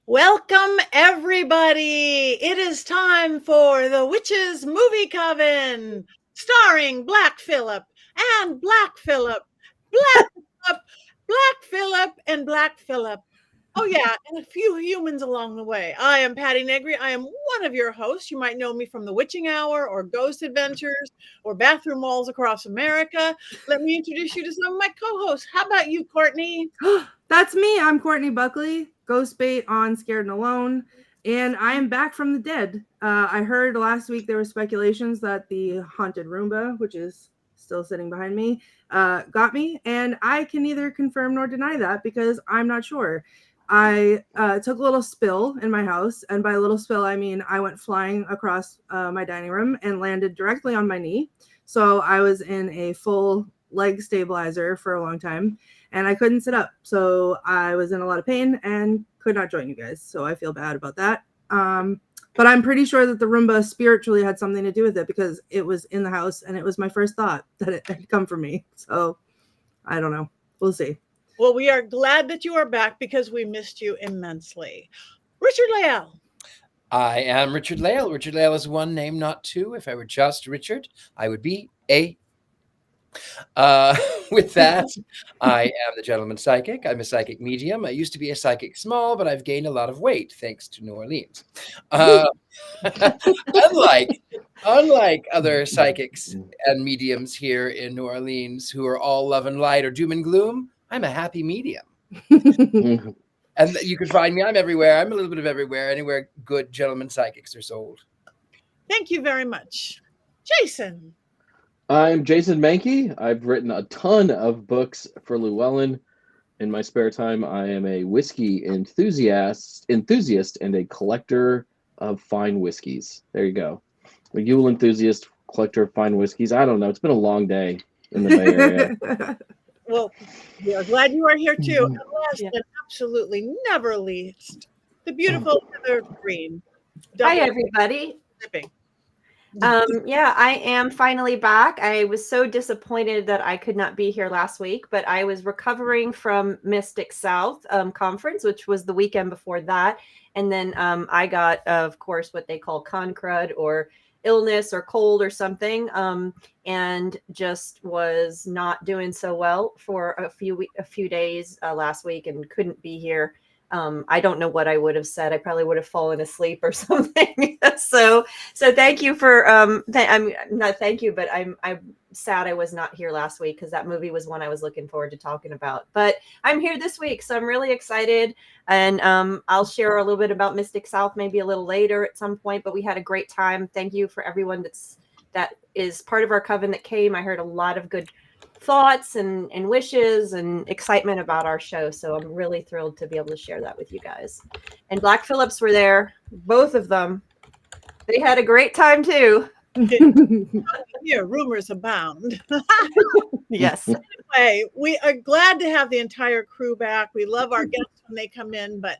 Welcome, everybody. It is time for the Witches Movie Coven, starring Black Phillip and Black Phillip, Black Phillip, Black Phillip, and Black Phillip. Oh, yeah, and a few humans along the way. I am Patti Negri. I am one of your hosts. You might know me from The Witching Hour or Ghost Adventures or Bathroom Walls Across America. Let me introduce you to some of my co-hosts. How about you, Courtney? That's me. I'm Courtney Buckley, ghost bait on Scared and Alone, and I am back from the dead. I heard last week there were speculations that the haunted Roomba, which is still sitting behind me, got me, and I can neither confirm nor deny that because I'm not sure. I took a little spill in my house, and by a little spill, I mean I went flying across my dining room and landed directly on my knee. So I was in a full leg stabilizer for a long time, and I couldn't sit up. So I was in a lot of pain and could not join you guys. So I feel bad about that. But I'm pretty sure that the Roomba spiritually had something to do with it because it was in the house and it was my first thought that it had come from me. So I don't know. We'll see. Well, we are glad that you are back because we missed you immensely. Richard-Lael. I am Richard-Lael. Richard-Lael is one name, not two. If I were just Richard, I would be a. With that, I am the gentleman psychic. I'm a psychic medium. I used to be a psychic small, but I've gained a lot of weight thanks to New Orleans. Unlike other psychics and mediums here in New Orleans who are all love and light or doom and gloom, I'm a happy medium. And you can find me. I'm everywhere. I'm a little bit of everywhere. Anywhere good gentleman psychics are sold. Thank you very much. Jason. I'm Jason Mankey. I've written a ton of books for Llewellyn. In my spare time, I am a whiskey enthusiast and a collector of fine whiskeys. There you go. A Yule enthusiast, collector of fine whiskeys. I don't know. It's been a long day in the Bay Area. Well, we are glad you are here too. And last but absolutely never least, the beautiful Heather Greene. Hi, everybody. I am finally back. I was so disappointed that I could not be here last week, but I was recovering from Mystic South conference, which was the weekend before that. And then I got, of course, what they call con crud or illness or cold or something, and just was not doing so well for a few days last week and couldn't be here. I don't know what I would have said. I probably would have fallen asleep or something. So thank you for I'm not thank you, but I'm sad I was not here last week because that movie was one I was looking forward to talking about. But I'm here this week, so I'm really excited, and I'll share a little bit about Mystic South maybe a little later at some point. But we had a great time. Thank you for everyone that is part of our coven that came. I heard a lot of good thoughts and wishes and excitement about our show. So I'm really thrilled to be able to share that with you guys. And Black Phillips were there, both of them. They had a great time too. Yeah, rumors abound. Yes. Anyway, we are glad to have the entire crew back. We love our guests when they come in, but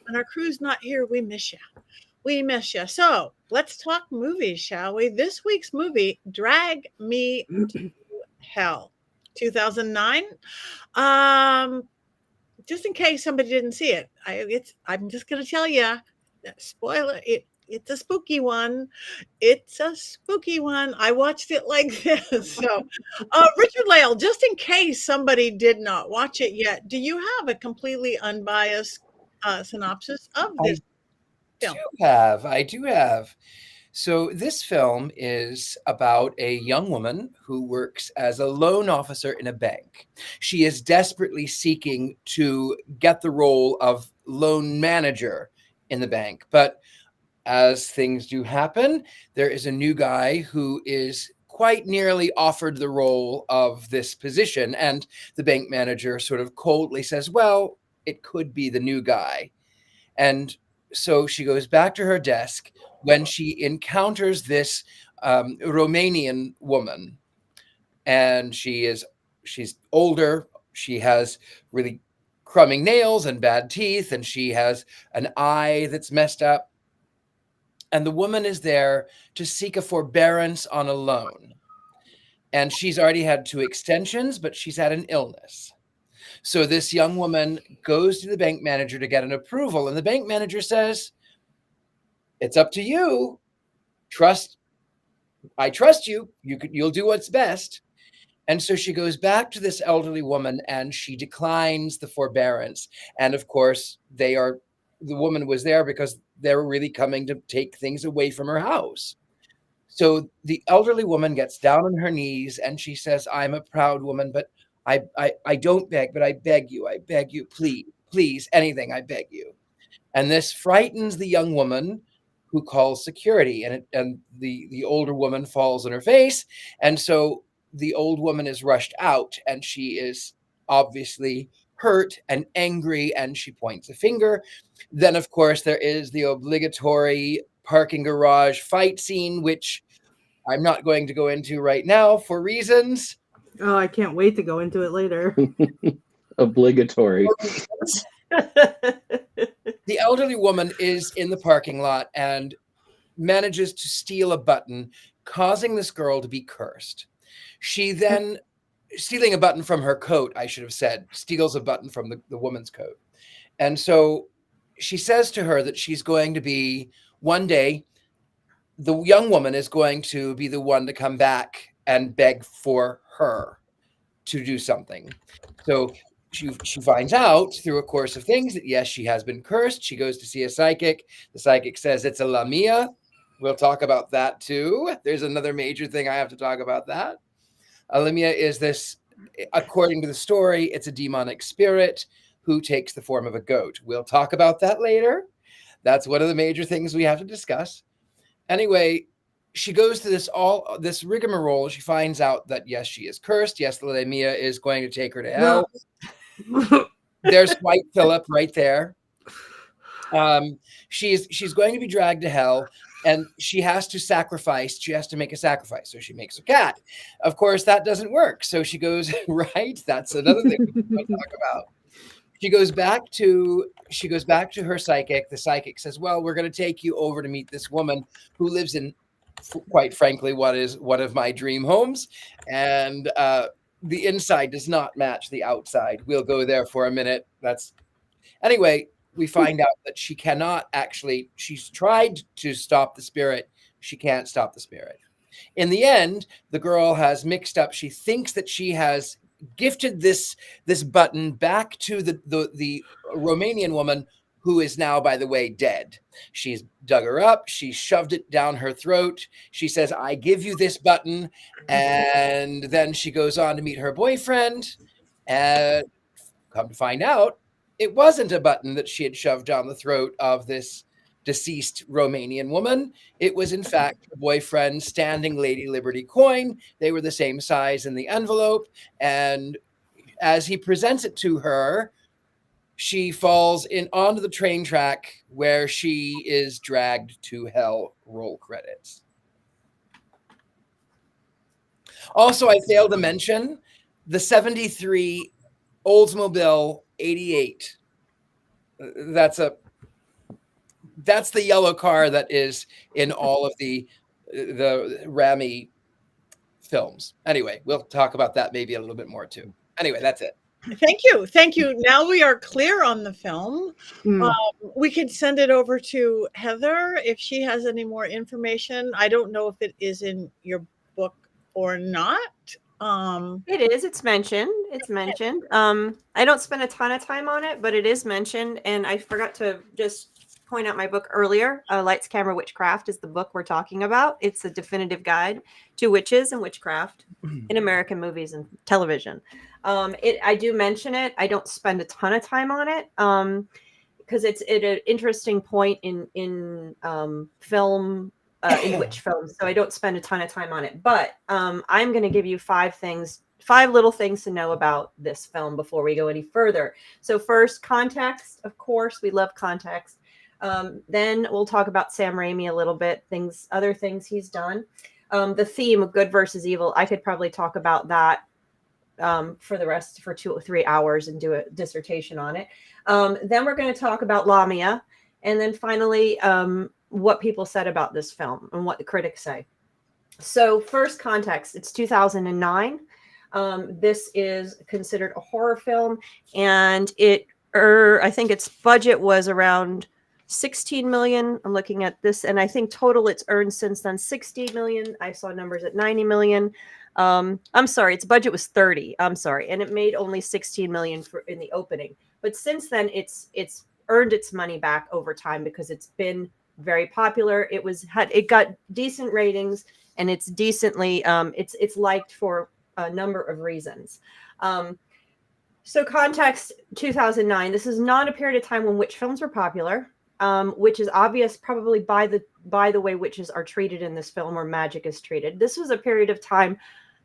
when our crew's not here, we miss you. We miss you. So let's talk movies, shall we? This week's movie, Drag Me to Hell, 2009. Just in case somebody didn't see it, I'm just going to tell you, spoiler, it's a spooky one. It's a spooky one. I watched it like this. So, Richard-Lael, just in case somebody did not watch it yet, do you have a completely unbiased synopsis of this film? I do have. So this film is about a young woman who works as a loan officer in a bank. She is desperately seeking to get the role of loan manager in the bank. But as things do happen, there is a new guy who is quite nearly offered the role of this position. And the bank manager sort of coldly says, well, it could be the new guy. And so she goes back to her desk when she encounters this Romanian woman, and she's older. She has really crumbing nails and bad teeth, and she has an eye that's messed up. And the woman is there to seek a forbearance on a loan. And she's already had 2 extensions, but she's had an illness. So this young woman goes to the bank manager to get an approval, and the bank manager says, "It's up to you. I trust you. You'll do what's best." And so she goes back to this elderly woman and she declines the forbearance. And of course, the woman was there because they were really coming to take things away from her house. So the elderly woman gets down on her knees and she says, "I'm a proud woman, but I don't beg, but I beg you, please, anything, I beg you." And this frightens the young woman, who calls security, and the older woman falls on her face. And so the old woman is rushed out, and she is obviously hurt and angry, and she points a finger. Then, of course, there is the obligatory parking garage fight scene, which I'm not going to go into right now for reasons. Oh, I can't wait to go into it later. Obligatory. The elderly woman is in the parking lot and manages to steal a button, causing this girl to be cursed. She then, stealing a button from her coat, I should have said, steals a button from the woman's coat. And so she says to her that she's going to be, one day, the young woman is going to be the one to come back and beg for her to do something. So she finds out through a course of things that, yes, she has been cursed. She goes to see a psychic. The psychic says it's a lamia. We'll talk about that too. There's another major thing I have to talk about that. A lamia is this, according to the story, it's a demonic spirit who takes the form of a goat. We'll talk about that later. That's one of the major things we have to discuss. Anyway, she goes to this rigmarole. She finds out that, yes, she is cursed. Yes, the lamia is going to take her to hell. There's White Phillip right there. She's going to be dragged to hell, and she has to sacrifice. She has to make a sacrifice. So she makes a cat. Of course, that doesn't work. So she goes, right. That's another thing we might talk about. She goes back to her psychic. The psychic says, "Well, we're going to take you over to meet this woman who lives in, quite frankly, what is one of my dream homes. And the inside does not match the outside. We'll go there for a minute." Anyway, we find out that she cannot actually, she's tried to stop the spirit. She can't stop the spirit. In the end, the girl has mixed up. She thinks that she has gifted this button back to the Romanian woman, who is now, by the way, dead. She's dug her up. She shoved it down her throat. She says, "I give you this button." And then she goes on to meet her boyfriend. And come to find out, it wasn't a button that she had shoved down the throat of this deceased Romanian woman. It was, in fact, her boyfriend's standing Lady Liberty coin. They were the same size in the envelope. And as he presents it to her, she falls onto the train track, where she is dragged to hell. Roll credits. Also, I failed to mention the 73 Oldsmobile 88. That's the yellow car that is in all of the Raimi films. Anyway, we'll talk about that maybe a little bit more too. Anyway, that's it. Thank you. Now we are clear on the film. We could send it over to Heather if she has any more information. I don't know if it is in your book or not. It is. It's mentioned. I don't spend a ton of time on it, but it is mentioned. And I forgot to just point out my book earlier. Lights, Camera, Witchcraft is the book we're talking about. It's a definitive guide to witches and witchcraft in American movies and television. I do mention it. I don't spend a ton of time on it because it's at an interesting point in film. In witch films, so I don't spend a ton of time on it. But I'm going to give you five little things to know about this film before we go any further. So first, context. Of course, we love context. Then we'll talk about Sam Raimi a little bit, other things he's done. The theme of good versus evil. I could probably talk about that for 2 or 3 hours and do a dissertation on it. Then we're going to talk about Lamia, and then finally, what people said about this film and what the critics say. So first, context. It's 2009. This is considered a horror film, and I think its budget was around 16 million. I'm looking at this, and I think total it's earned since then 60 million. I saw numbers at 90 million. I'm sorry, its budget was 30. I'm sorry, and it made only 16 million in the opening. But since then, it's earned its money back over time because it's been very popular. It got decent ratings, and it's decently it's liked for a number of reasons. So context, 2009. This is not a period of time when witch films were popular, which is obvious probably by the way witches are treated in this film, or magic is treated. This was a period of time.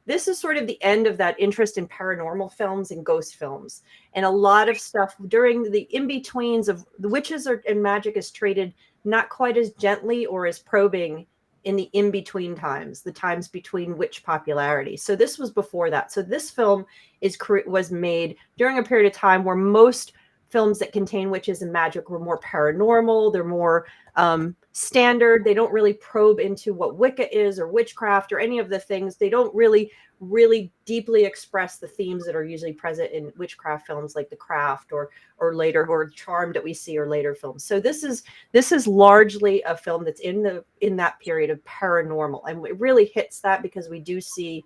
This is sort of the end of that interest in paranormal films and ghost films, and a lot of stuff during the in-betweens of the witches and magic is treated not quite as gently or as probing in the in-between times, the times between witch popularity. So this was before that. So this film was made during a period of time where most films that contain witches and magic were more paranormal. They're more standard. They don't really probe into what Wicca is or witchcraft or any of the things. They don't really deeply express the themes that are usually present in witchcraft films like The Craft or later, or Charmed that we see, or later films. So this is largely a film that's in that period of paranormal, and it really hits that because we do see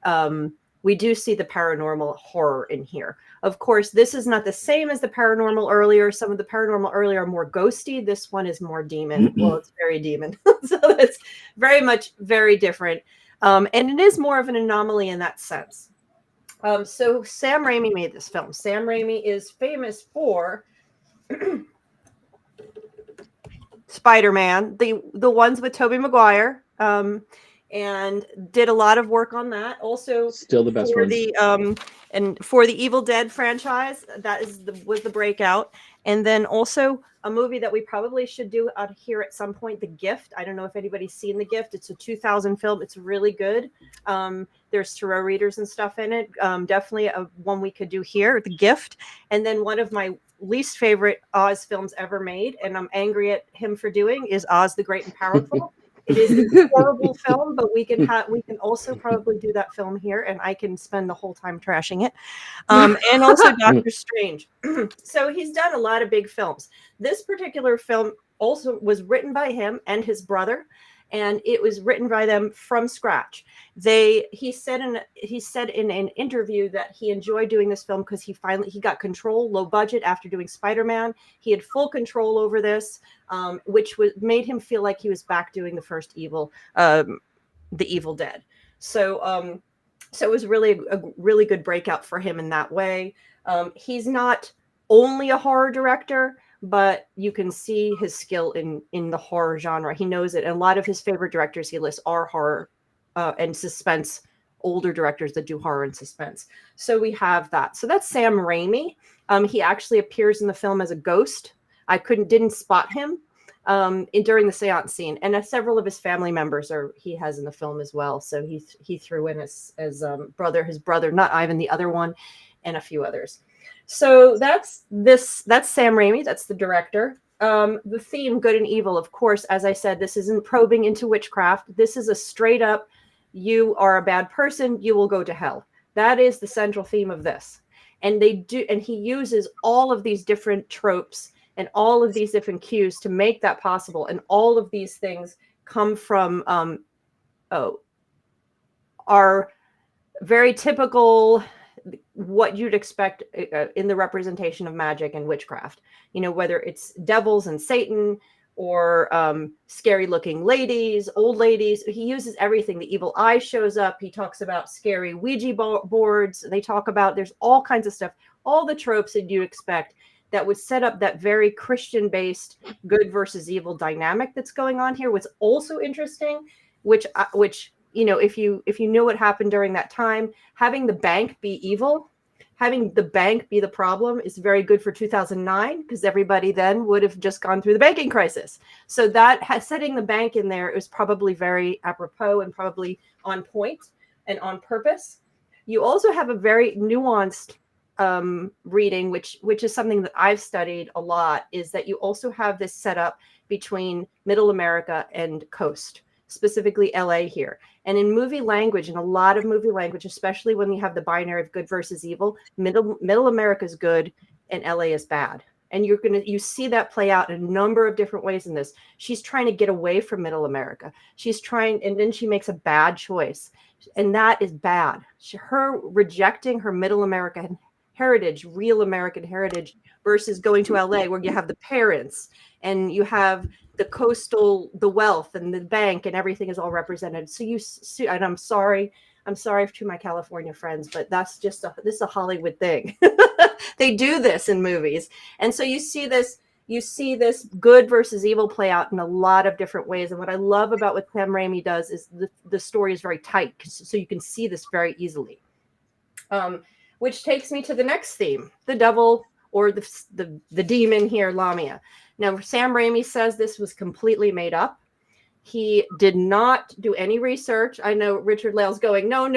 the paranormal horror in here. Of course, this is not the same as the paranormal earlier. Some of the paranormal earlier are more ghosty. This one is more demon. Well, it's very demon. So it's very much very different. And it is more of an anomaly in that sense. So Sam Raimi made this film. Sam Raimi is famous for Spider-Man, the ones with Tobey Maguire, and did a lot of work on that. Also, still the best one. And for the Evil Dead franchise, that was the breakout. And then also a movie that we probably should do out here at some point, The Gift. I don't know if anybody's seen The Gift. It's a 2000 film. It's really good. There's tarot readers and stuff in it. Definitely one we could do here, The Gift. And then one of my least favorite Oz films ever made, and I'm angry at him for doing, is Oz the Great and Powerful. It is a horrible film, but we can also probably do that film here, and I can spend the whole time trashing it. And also Doctor Strange. So he's done a lot of big films. This particular film also was written by him and his brother, and it was written by them from scratch. He said in an interview that he enjoyed doing this film because he got control, low budget, after doing Spider-Man. He had full control over this, which made him feel like he was back doing the first The Evil Dead. So it was really a really good breakout for him in that way. He's not only a horror director, but you can see his skill in the horror genre. He knows it. And a lot of his favorite directors he lists are horror and suspense, older directors that do horror and suspense. So we have that. So that's Sam Raimi. He actually appears in the film as a ghost. I didn't spot him during the seance scene. And several of his family members he has in the film as well. So he threw in his brother, not Ivan, the other one, and a few others. So that's Sam Raimi. That's the director. The theme, good and evil, of course, as I said, this isn't probing into witchcraft. This is a straight up, you are a bad person, you will go to hell. That is the central theme of this. And he uses all of these different tropes and all of these different cues to make that possible. And all of these things come from are very typical, what you'd expect in the representation of magic and witchcraft, whether it's devils and Satan or scary looking ladies, old ladies. He uses everything. The evil eye shows up. He talks about scary Ouija boards. They talk about, there's all kinds of stuff, all the tropes that you expect that would set up that very Christian based good versus evil dynamic that's going on here. What's also interesting, which if you know what happened during that time, having the bank be evil, having the bank be the problem is very good for 2009, because everybody then would have just gone through the banking crisis. So that setting the bank in there is probably very apropos and probably on point and on purpose. You also have a very nuanced reading, which is something that I've studied a lot, is that you also have this setup between Middle America and Coast, specifically LA here. And in movie language, in a lot of movie language, especially when you have the binary of good versus evil, middle America is good and LA is bad. And you see that play out in a number of different ways in this. She's trying to get away from middle America. And then she makes a bad choice. And that is bad. Her rejecting her middle American heritage, real American heritage, versus going to LA where you have the parents and you have the coastal, the wealth and the bank and everything is all represented. So and I'm sorry to my California friends, but that's just this is a Hollywood thing. They do this in movies. And so you see this good versus evil play out in a lot of different ways. And what I love about what Sam Raimi does is the story is very tight, so you can see this very easily. Which takes me to the next theme, the devil or the demon here, Lamia. Now, Sam Raimi says this was completely made up. He did not do any research. I know Richard-Lael's going, no,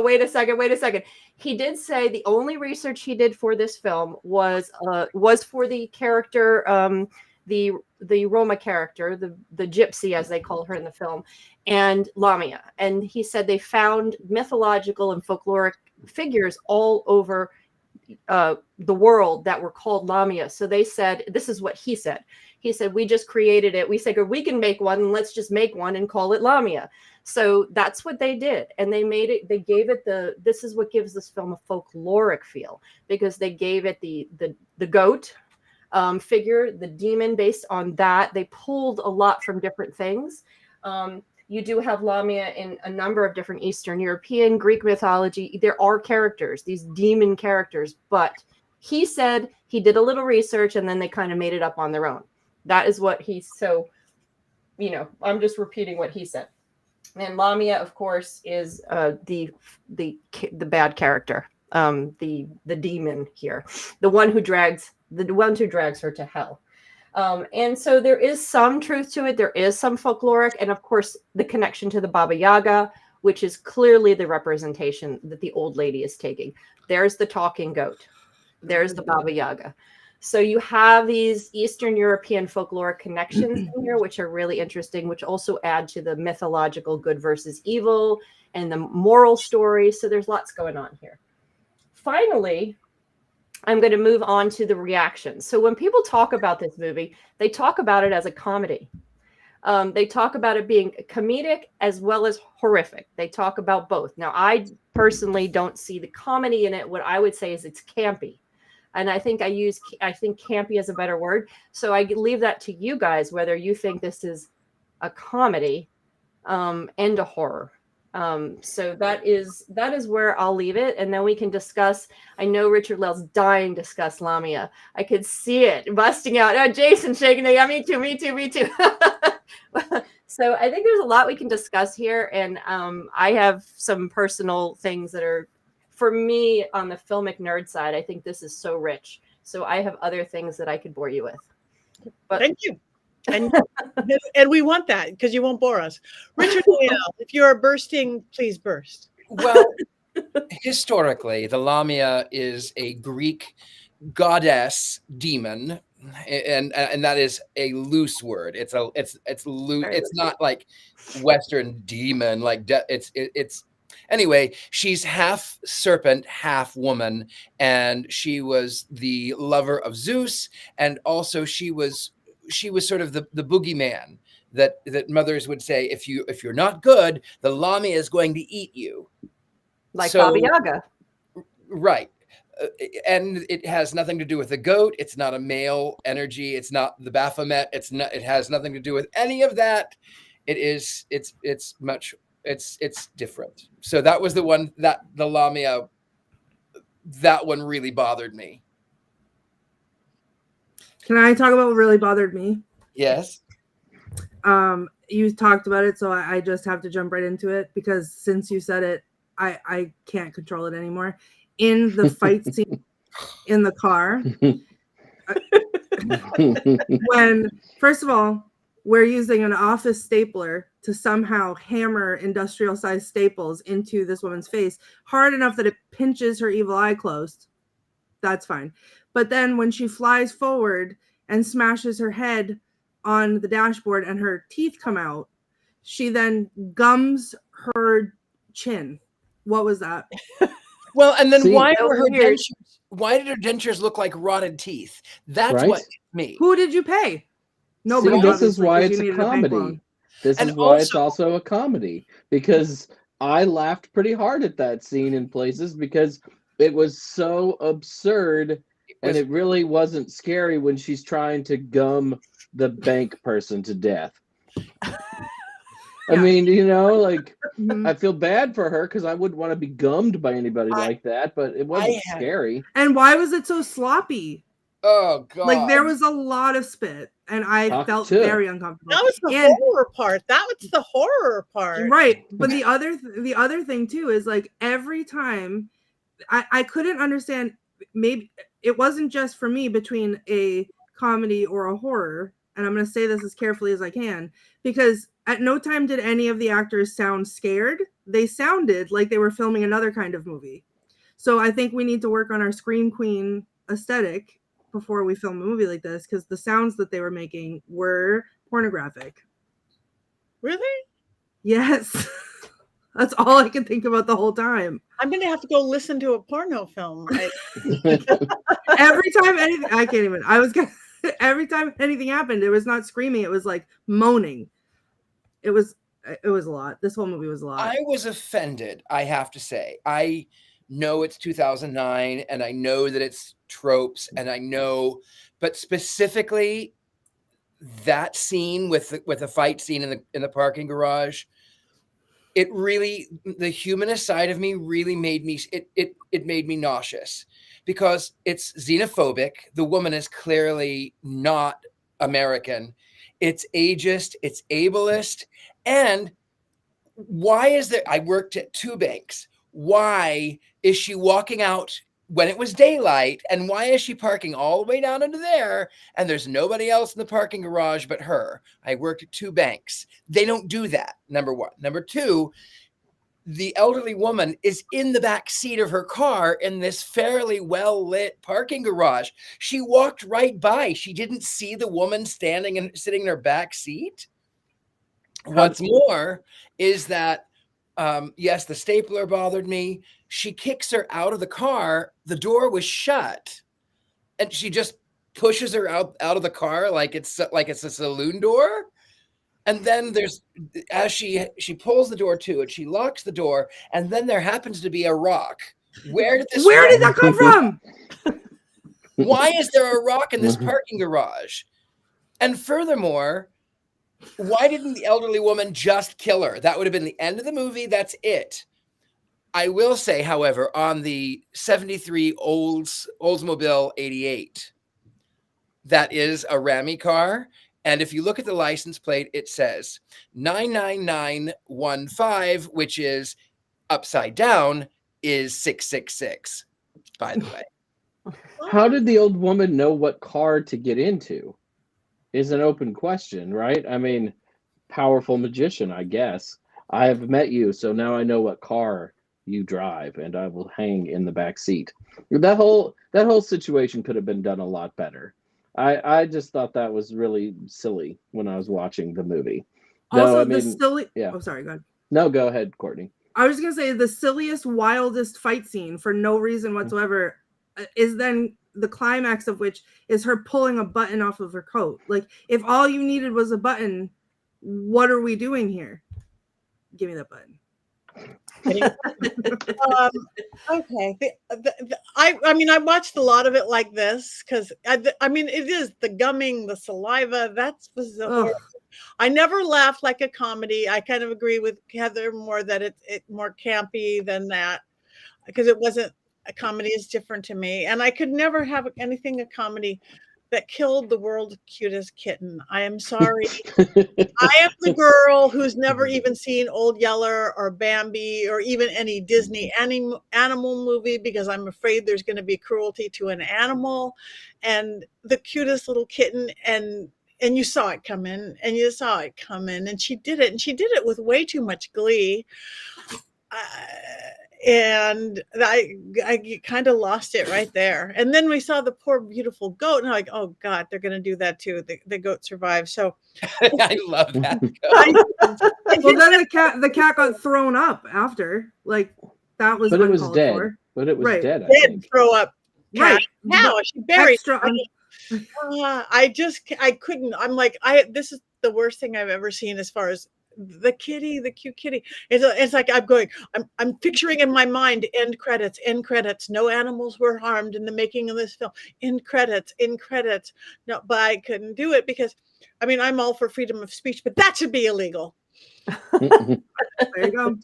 wait a second. He did say the only research he did for this film was for the character, the Roma character, the gypsy, as they call her in the film, and Lamia. And he said they found mythological and folkloric figures all over the world that were called Lamia. So they said, this is what he said. He said, we just created it. We said, we can make one, and let's just make one and call it Lamia. So that's what they did. And they made it, they gave it this is what gives this film a folkloric feel, because they gave it the goat figure, the demon, based on that. They pulled a lot from different things. You do have Lamia in a number of different Eastern European, Greek mythology. There are characters, these demon characters, but he said he did a little research and then they kind of made it up on their own. That is what I'm just repeating what he said. And Lamia, of course, is the bad character, the demon here, the one who drags her to hell. And so there is some truth to it. There is some folkloric, and of course the connection to the Baba Yaga, which is clearly the representation that the old lady is taking. There's the talking goat. There's the Baba Yaga. So you have these Eastern European folkloric connections in here, which are really interesting, which also add to the mythological good versus evil and the moral story. So there's lots going on here. Finally, I'm going to move on to the reactions. So when people talk about this movie, they talk about it as a comedy. They talk about it being comedic as well as horrific. They talk about both. Now, I personally don't see the comedy in it. What I would say is it's campy. And I think campy is a better word. So I leave that to you guys, whether you think this is a comedy and a horror. So that is where I'll leave it. And then we can discuss. I know Richard-Lael's dying to discuss Lamia. I could see it busting out. Oh, Jason shaking the, yeah, me too. So I think there's a lot we can discuss here. And I have some personal things that are, for me, on the filmic nerd side, I think this is so rich. So I have other things that I could bore you with. But thank you. And we want that because you won't bore us. Richard-Lael, if you're bursting, please burst. Well, historically, the Lamia is a Greek goddess demon, and that is a loose word. It's loose. It's not like Western demon. Like it's. Anyway, she's half serpent, half woman, and she was the lover of Zeus, and also she was sort of the boogeyman that mothers would say, if you're not good, the Lamia is going to eat you. Like Baba Yaga. Right. And it has nothing to do with the goat. It's not a male energy. It's not the Baphomet. It has nothing to do with any of that. It's different. So that was the one that the Lamia, that one really bothered me. Can I talk about what really bothered me? Yes. You talked about it, so I just have to jump right into it because since you said it, I can't control it anymore. In the fight scene in the car, when, first of all, we're using an office stapler to somehow hammer industrial-sized staples into this woman's face hard enough that it pinches her evil eye closed. That's fine. But then when she flies forward and smashes her head on the dashboard and her teeth come out, she then gums her chin. What was that? Well, and then See, why so were her weird. dentures? Why did her dentures look like rotted teeth? That's Right? what me. Who did you pay? Nobody. See, this is obviously, why 'cause it's you a needed bank loan. comedy. This And is why it's also- also a comedy, because I laughed pretty hard at that scene in places because it was so absurd, and it really wasn't scary when she's trying to gum the bank person to death. I Yeah. mean, you know, like, Mhm. I feel bad for her because I wouldn't want to be gummed by anybody like that, but it wasn't had- scary. And why was it so sloppy? Oh God! Like there was a lot of spit, and I Talk felt to. very uncomfortable. That was the And- horror part. That was the horror part. Right. But the other thing too is like every time I couldn't understand, maybe it wasn't just for me between a comedy or a horror, and I'm going to say this as carefully as I can, because at no time did any of the actors sound scared. They sounded like they were filming another kind of movie. So I think we need to work on our Scream Queen aesthetic before we film a movie like this, because the sounds that they were making were pornographic. Really? Yes. That's all I could think about the whole time. I'm gonna have to go listen to a porno film. Every time anything, I can't even. Every time anything happened, it was not screaming. It was like moaning. It was a lot. This whole movie was a lot. I was offended, I have to say. I know it's 2009 and I know that it's tropes and I know, but specifically that scene with the fight scene in the parking garage, it really, the humanist side of me really made me, it made me nauseous because it's xenophobic. The woman is clearly not American. It's ageist, it's ableist. And why is there, I worked at two banks. Why is she walking out when it was daylight? And why is she parking all the way down into there? And there's nobody else in the parking garage but her. I worked at two banks. They don't do that, number one. Number two, the elderly woman is in the back seat of her car in this fairly well-lit parking garage. She walked right by. She didn't see the woman standing and sitting in her back seat. What's more is that, yes, the stapler bothered me. She kicks her out of the car. The door was shut. And she just pushes her out of the car like it's a saloon door. And then as she pulls the door to it, she locks the door, and then there happens to be a rock. Where did that come from? Why is there a rock in this parking garage? And furthermore, why didn't the elderly woman just kill her? That would have been the end of the movie. That's it. I will say, however, on the 73 Oldsmobile 88, that is a Rami car. And if you look at the license plate, it says 99915, which is upside down, is 666, by the way. How did the old woman know what car to get into? Is an open question, right? I mean, powerful magician, I guess. I have met you, so now I know what car you drive, and I will hang in the back seat. That whole situation could have been done a lot better. I just thought that was really silly when I was watching the movie. Also, No, I the mean, silly. yeah. Oh, sorry. Go ahead. No, go ahead, Courtney. I was gonna say the silliest, wildest fight scene for no reason whatsoever is then the climax of which is her pulling a button off of her coat. Like, if all you needed was a button, what are we doing here? Give me that button. Okay. I mean, I watched a lot of it like this because I mean, it is the gumming, the saliva. That's bizarre. I never laughed like a comedy. I kind of agree with Heather more that it's more campy than that because it wasn't a comedy is different to me, and I could never have anything a comedy that killed the world's cutest kitten. I am sorry. I am the girl who's never even seen Old Yeller or Bambi or even any Disney animal movie because I'm afraid there's going to be cruelty to an animal. And the cutest little kitten, and you saw it come in, and you saw it come in, and she did it, and she did it with way too much glee. And I kind of lost it right there. And then we saw the poor beautiful goat, and I'm like, oh God, they're going to do that too. The goat survived. So I love that. Well, then the cat got thrown up after. Like that was But it was uncalled dead. for. But it was Right. dead. I Did think. throw up. Cat. Right. Now But she buried. extra I couldn't. I'm like, this is the worst thing I've ever seen as far as the cute kitty. It's like I'm picturing in my mind end credits. No animals were harmed in the making of this film. End credits. No, but I couldn't do it because, I mean, I'm all for freedom of speech, but that should be illegal. There you go.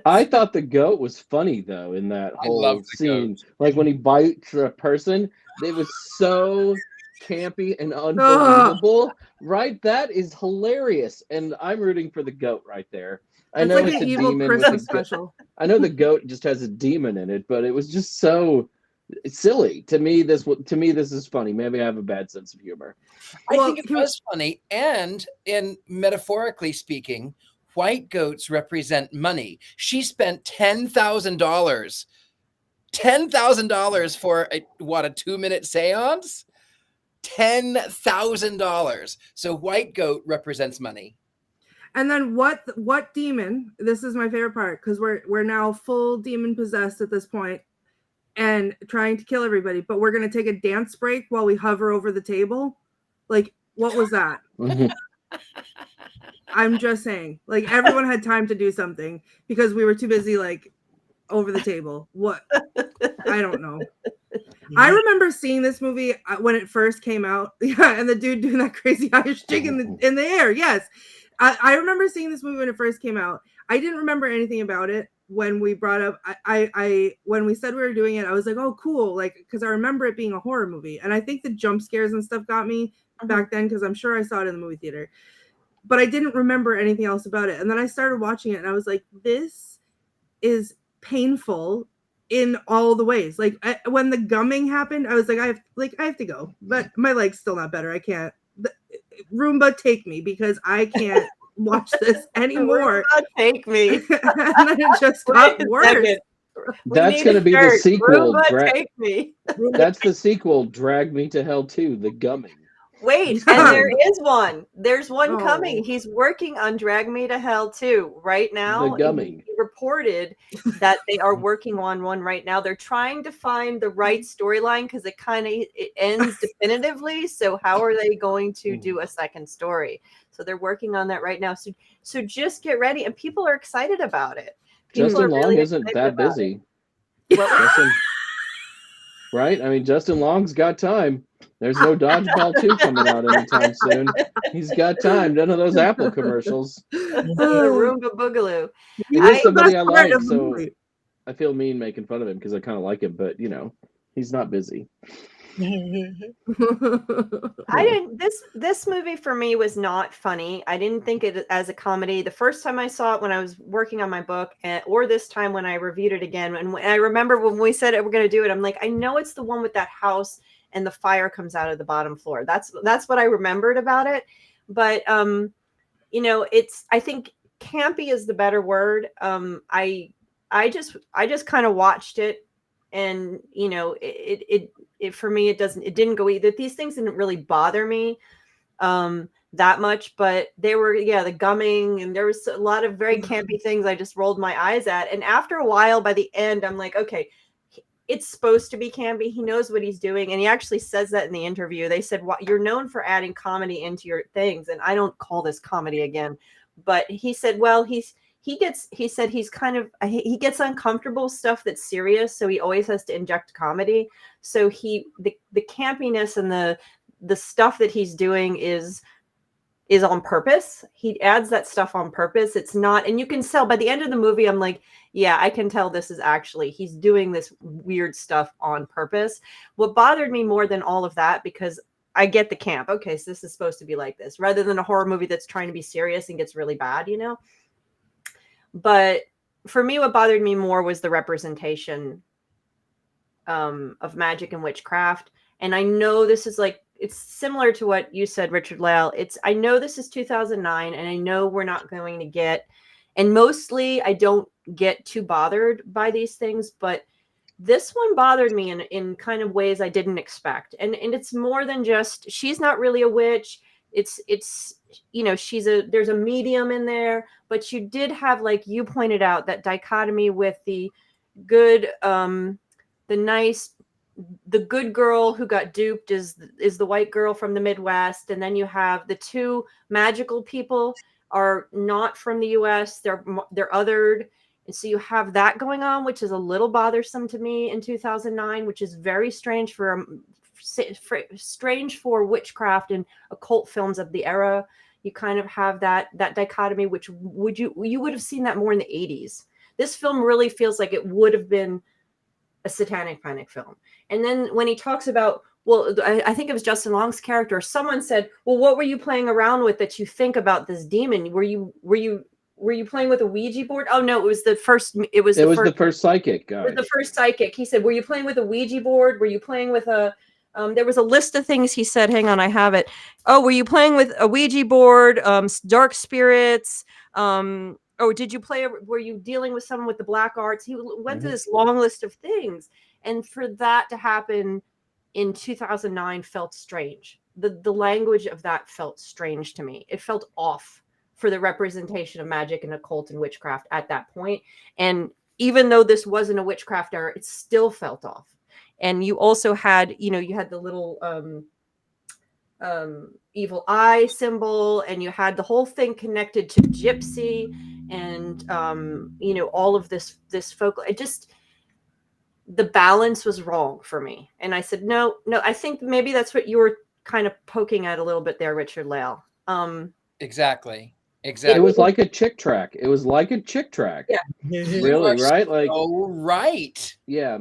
I thought the goat was funny though in that whole loved the scene. Like when he bites a person, it was so campy and unbelievable. Right? That is hilarious. And I'm rooting for the goat right there. I It's know like it's an a evil demon Christmas with the special. I know the goat just has a demon in it, but it was just so silly. To me, this is funny. Maybe I have a bad sense of humor. I think it was funny. And in metaphorically speaking, white goats represent money. She spent $10,000. $10,000 for a 2-minute seance? $10,000. So white goat represents money. And then what demon? This is my favorite part because we're now full demon possessed at this point and trying to kill everybody. But we're gonna take a dance break while we hover over the table. Like, what was that? I'm just saying. Like, everyone had time to do something because we were too busy like over the table. What? I don't know. I remember seeing this movie when it first came out. Yeah, and the dude doing that crazy Irish jig in the air. Yes. I remember seeing this movie when it first came out. I didn't remember anything about it when we brought up when we said we were doing it. I was like, oh, cool. Like, because I remember it being a horror movie. And I think the jump scares and stuff got me back then because I'm sure I saw it in the movie theater. But I didn't remember anything else about it. And then I started watching it and I was like, this is painful in all the ways. Like when the gumming happened, I was like, I have to go, but my leg's still not better. I can't. Roomba, take me because I can't watch this anymore. Roomba, take me. And then it just got worse. That's going to be the sequel. Roomba, take me. That's the sequel. Drag Me to Hell 2, The Gumming. Wait, and there is one. There's one coming. He's working on Drag Me to Hell 2 right now. The Gumming. He reported that they are working on one right now. They're trying to find the right storyline because it ends definitively. So how are they going to do a second story? So they're working on that right now. So just get ready, and people are excited about it. Justin Long isn't that busy. Right? I mean, Justin Long's got time. There's no Dodgeball 2 coming out anytime soon. He's got time. None of those Apple commercials. The Roomba Boogaloo. He is somebody I like, so I feel mean making fun of him because I kind of like him, but he's not busy. This movie for me was not funny. I didn't think it as a comedy. The first time I saw it when I was working on my book, or this time when I reviewed it again, and I remember when we said we're going to do it, I'm like, I know it's the one with that house and the fire comes out of the bottom floor. That's what I remembered about it. But it's, I think campy is the better word. I just kind of watched it, and it for me, it didn't go either. These things didn't really bother me that much, but they were, the gumming, and there was a lot of very campy things I just rolled my eyes at. And after a while, by the end, I'm like, okay, it's supposed to be campy. He knows what he's doing. And he actually says that in the interview. They said, well, you're known for adding comedy into your things. And I don't call this comedy again, but he said, well, he gets uncomfortable stuff that's serious. So he always has to inject comedy. So the campiness and the stuff that he's doing is on purpose. He adds that stuff on purpose. It's not, and you can tell by the end of the movie, I'm like, yeah, I can tell this is actually, he's doing this weird stuff on purpose. What bothered me more than all of that, because I get the camp. Okay, so this is supposed to be like this, rather than a horror movie that's trying to be serious and gets really bad, But for me, what bothered me more was the representation of magic and witchcraft. And I know this is it's similar to what you said, Richard-Lael. I know this is 2009, and I know we're not going to get, and mostly I don't get too bothered by these things, but this one bothered me in kind of ways I didn't expect. And it's more than just, she's not really a witch. It's, you know, there's a medium in there, but you did have, like you pointed out, that dichotomy with the good, the good girl who got duped is the white girl from the Midwest. And then you have the two magical people are not from the US. They're othered. And so you have that going on, which is a little bothersome to me in 2009, which is very strange for witchcraft and occult films of the era. You kind of have that dichotomy, which you would have seen that more in the 80s. This film really feels like it would have been a satanic panic film. And then when he talks about, well, I think it was Justin Long's character, someone said, well, what were you playing around with that you think about this demon? Were you playing with a Ouija board? Oh no, it was the first psychic guy. It was the first psychic. He said, were you playing with a Ouija board? Were you playing with a there was a list of things he said. Hang on, I have it. Oh, were you playing with a Ouija board, dark spirits? Oh, were you dealing with someone with the black arts? He went through this long list of things. And for that to happen in 2009 felt strange. The language of that felt strange to me. It felt off for the representation of magic and occult and witchcraft at that point. And even though this wasn't a witchcraft era, it still felt off. And you also had, you had the little evil eye symbol, and you had the whole thing connected to gypsy and, all of this folk. The balance was wrong for me. And I said, no, I think maybe that's what you were kind of poking at a little bit there, Richard-Lael. Exactly. It was like a chick track. Yeah. Really, right? Like, oh, right. Yeah.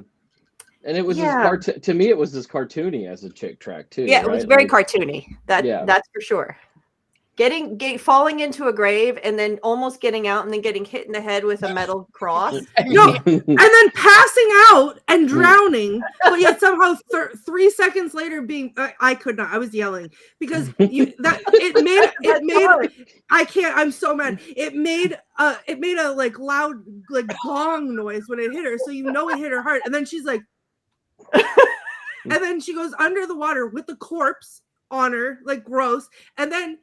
And it was to me, it was as cartoony as a chick track too. Yeah, right? It was very cartoony. That's for sure. Falling into a grave and then almost getting out and then getting hit in the head with a metal cross. No, and then passing out and drowning, but yet somehow 3 seconds later being I could not. I was yelling because it made I can't. I'm so mad. It made a like loud like gong noise when it hit her, so it hit her hard. And then she's like, and then she goes under the water with the corpse on her, like gross, and then.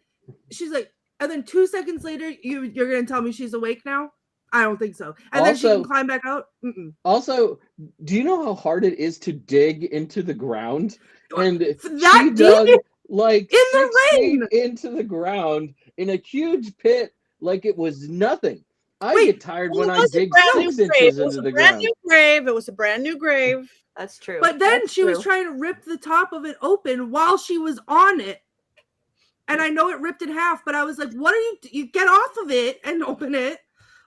She's like, and then 2 seconds later, you're gonna tell me she's awake now? I don't think so. And then she can climb back out. Mm-mm. Also, do you know how hard it is to dig into the ground? And she dug like in the rain into the ground in a huge pit, like it was nothing. I get tired when I dig 6 inches into the ground. It was a brand new grave. That's true. But then she was trying to rip the top of it open while she was on it. And I know it ripped in half, but I was like, what are you get off of it and open it.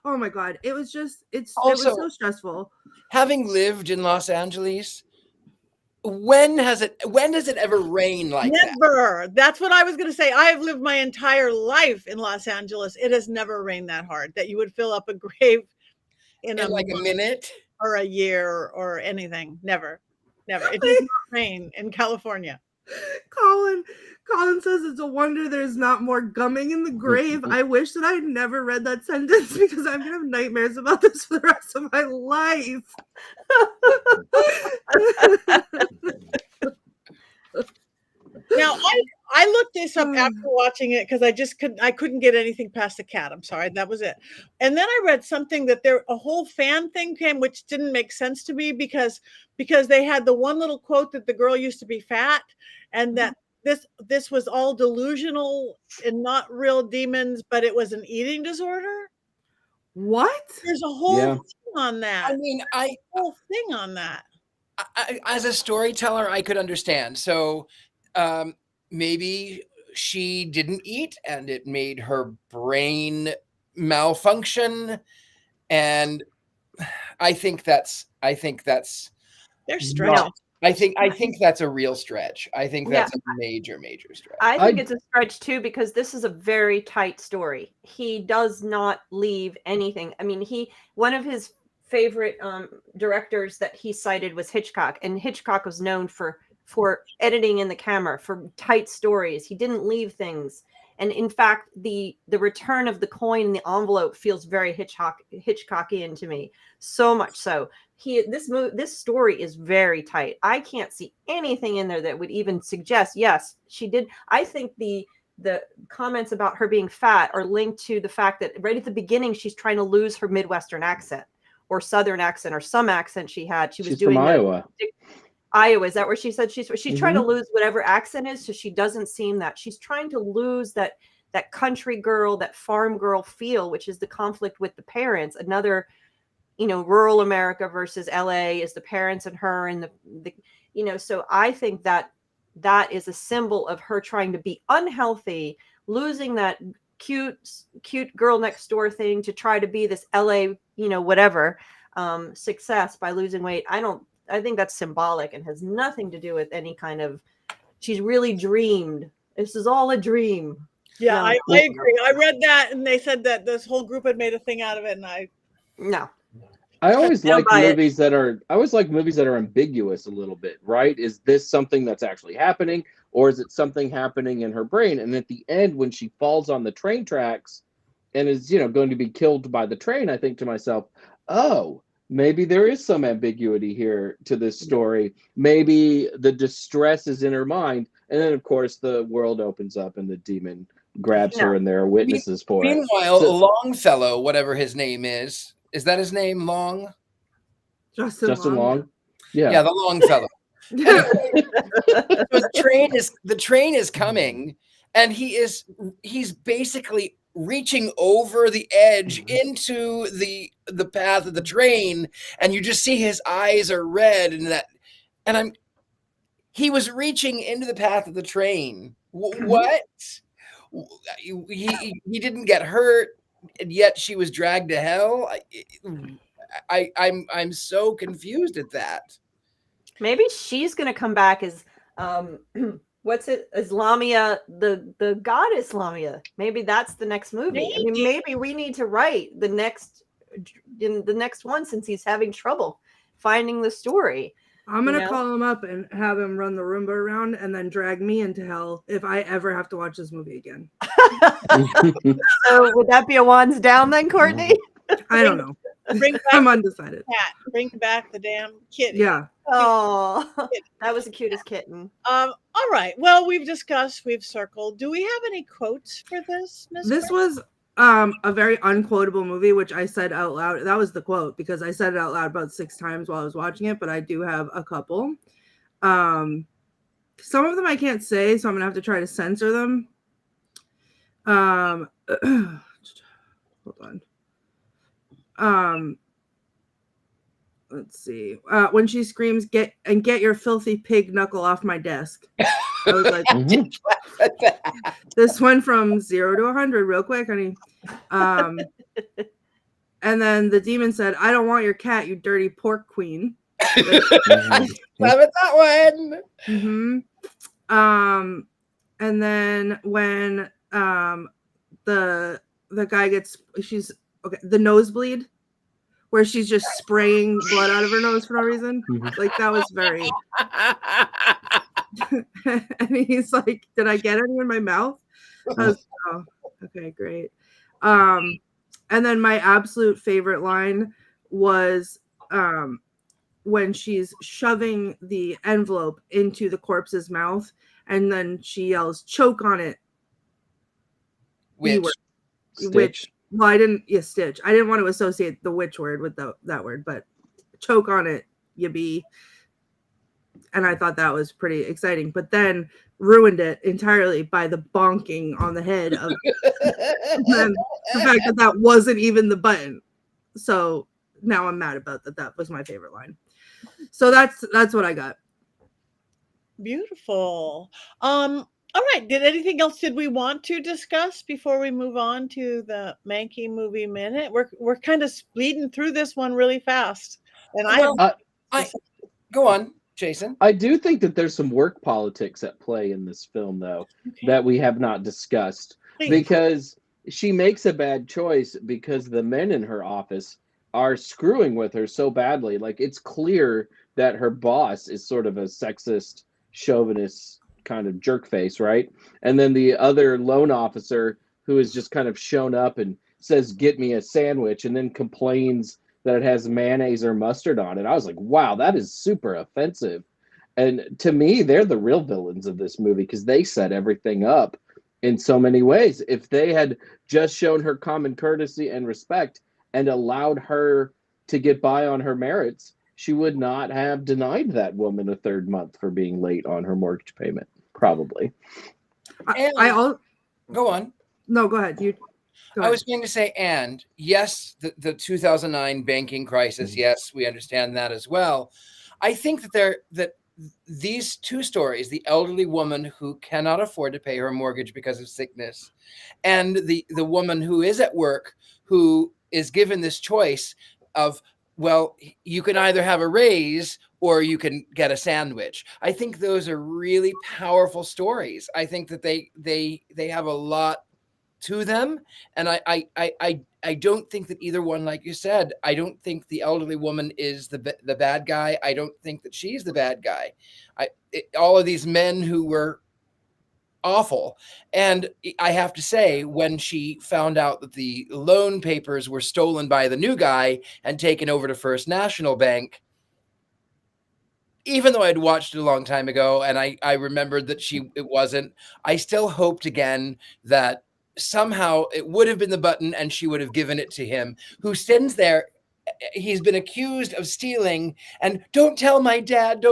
Oh my God. It was just, it was so stressful. Having lived in Los Angeles, when does it ever rain like that? Never. That's what I was going to say. I have lived my entire life in Los Angeles. It has never rained that hard that you would fill up a grave in like a minute or a year or anything. Never. It does not rain in California. Colin says it's a wonder there's not more gumming in the grave. I wish that I'd never read that sentence because I'm gonna have nightmares about this for the rest of my life. Now I looked this up after watching it because I couldn't get anything past the cat. I'm sorry, that was it. And then I read something that a whole fan thing came, which didn't make sense to me because they had the one little quote that the girl used to be fat, and that this was all delusional and not real demons, but it was an eating disorder. What? There's a whole thing on that. I mean, whole thing on that. I, as a storyteller, I could understand. So maybe she didn't eat and it made her brain malfunction. And I think that's They're stretched. I think that's a real stretch. I think that's a major stretch. I think it's a stretch too, because this is a very tight story. He does not leave anything. I mean, one of his favorite directors that he cited was Hitchcock, and Hitchcock was known for editing in the camera, for tight stories. He didn't leave things. And in fact, the return of the coin in the envelope feels very Hitchcockian to me. So much so. This story is very tight. I can't see anything in there that would even suggest, yes, she did. I think the comments about her being fat are linked to the fact that right at the beginning, she's trying to lose her Midwestern accent or Southern accent or some accent she had. She's doing from Iowa. Iowa. Is that where she said she's trying to lose whatever accent is? So she doesn't seem that she's trying to lose that country girl, that farm girl feel, which is the conflict with the parents. Another, rural America versus LA is the parents and her and the so I think that is a symbol of her trying to be unhealthy, losing that cute girl next door thing to try to be this LA, whatever, success by losing weight. I think that's symbolic and has nothing to do with any kind of, she's really dreamed. This is all a dream. Yeah, No. I agree. I read that and they said that this whole group had made a thing out of it, and I always like movies that are ambiguous a little bit, right? Is this something that's actually happening, or is it something happening in her brain? And at the end, when she falls on the train tracks and is, going to be killed by the train, I think to myself, oh, maybe there is some ambiguity here to this story. Maybe the distress is in her mind. And then, of course, the world opens up and the demon grabs her and there are witnesses for it. Meanwhile, Longfellow, whatever his name is that his name, Long? Justin Long. Yeah, the Longfellow. The train is coming, and he's basically reaching over the edge into the path of the train, and you just see his eyes are red, and he was reaching into the path of the train. What? He didn't get hurt, and yet she was dragged to hell. I'm so confused at that. Maybe she's gonna come back as what's it? Islamia, the goddess Islamia. Maybe that's the next movie. I mean, maybe we need to write the next one since he's having trouble finding the story. I'm gonna call him up and have him run the Roomba around and then drag me into hell if I ever have to watch this movie again. So would that be a wands down then, Courtney? I don't know. I'm undecided. Cat. Bring back the damn kitty. Yeah. Oh, that was the cutest kitten. All right. Well, we've discussed, we've circled. Do we have any quotes for this, Ms. This was a very unquotable movie, which I said out loud. That was the quote because I said it out loud about 6 times while I was watching it, but I do have a couple. Some of them I can't say, so I'm gonna have to try to censor them. Hold on. Let's see. When she screams, "Get your filthy pig knuckle off my desk." I was like, this went from 0 to 100 real quick, honey. And then the demon said, "I don't want your cat, you dirty pork queen." Love it, that one. Mm-hmm. And then when the guy gets, the nosebleed, where she's just spraying blood out of her nose for no reason. Like, that was very. And he's like, "Did I get any in my mouth?" I was, oh, okay, great. And then my absolute favorite line was when she's shoving the envelope into the corpse's mouth, and then she yells, "Choke on it." Which? Well, I didn't. Stitch. I didn't want to associate the witch word with that word, but choke on it, you be. And I thought that was pretty exciting, but then ruined it entirely by the bonking on the head of and the fact that wasn't even the button. So now I'm mad about that. That was my favorite line. So that's what I got. Beautiful. All right. Did we want to discuss before we move on to the Mankey movie minute? We're kind of speeding through this one really fast. And go on, Jason. I do think that there's some work politics at play in this film, though, that we have not discussed. Please. Because she makes a bad choice because the men in her office are screwing with her so badly. Like, it's clear that her boss is sort of a sexist, chauvinist kind of jerk face, right? And then the other loan officer who has just kind of shown up and says, "Get me a sandwich," and then complains that it has mayonnaise or mustard on it. I was like, wow, that is super offensive. And to me, they're the real villains of this movie because they set everything up in so many ways. If they had just shown her common courtesy and respect and allowed her to get by on her merits, she would not have denied that woman a third month for being late on her mortgage payment, probably. Go on. No, go ahead. I was going to say, and yes, the 2009 banking crisis, yes, we understand that as well. I think that these two stories, the elderly woman who cannot afford to pay her mortgage because of sickness, and the woman who is at work, who is given this choice of, well, you can either have a raise or you can get a sandwich. I think those are really powerful stories. I think that they have a lot to them, and I don't think that either one, like you said, I don't think the elderly woman is the bad guy. I don't think that she's the bad guy. All of these men who were awful, and I have to say, when she found out that the loan papers were stolen by the new guy and taken over to First National Bank, even though I'd watched it a long time ago and I remembered that it wasn't, I still hoped again that somehow it would have been the button and she would have given it to him, who stands there. He's been accused of stealing and don't tell my dad,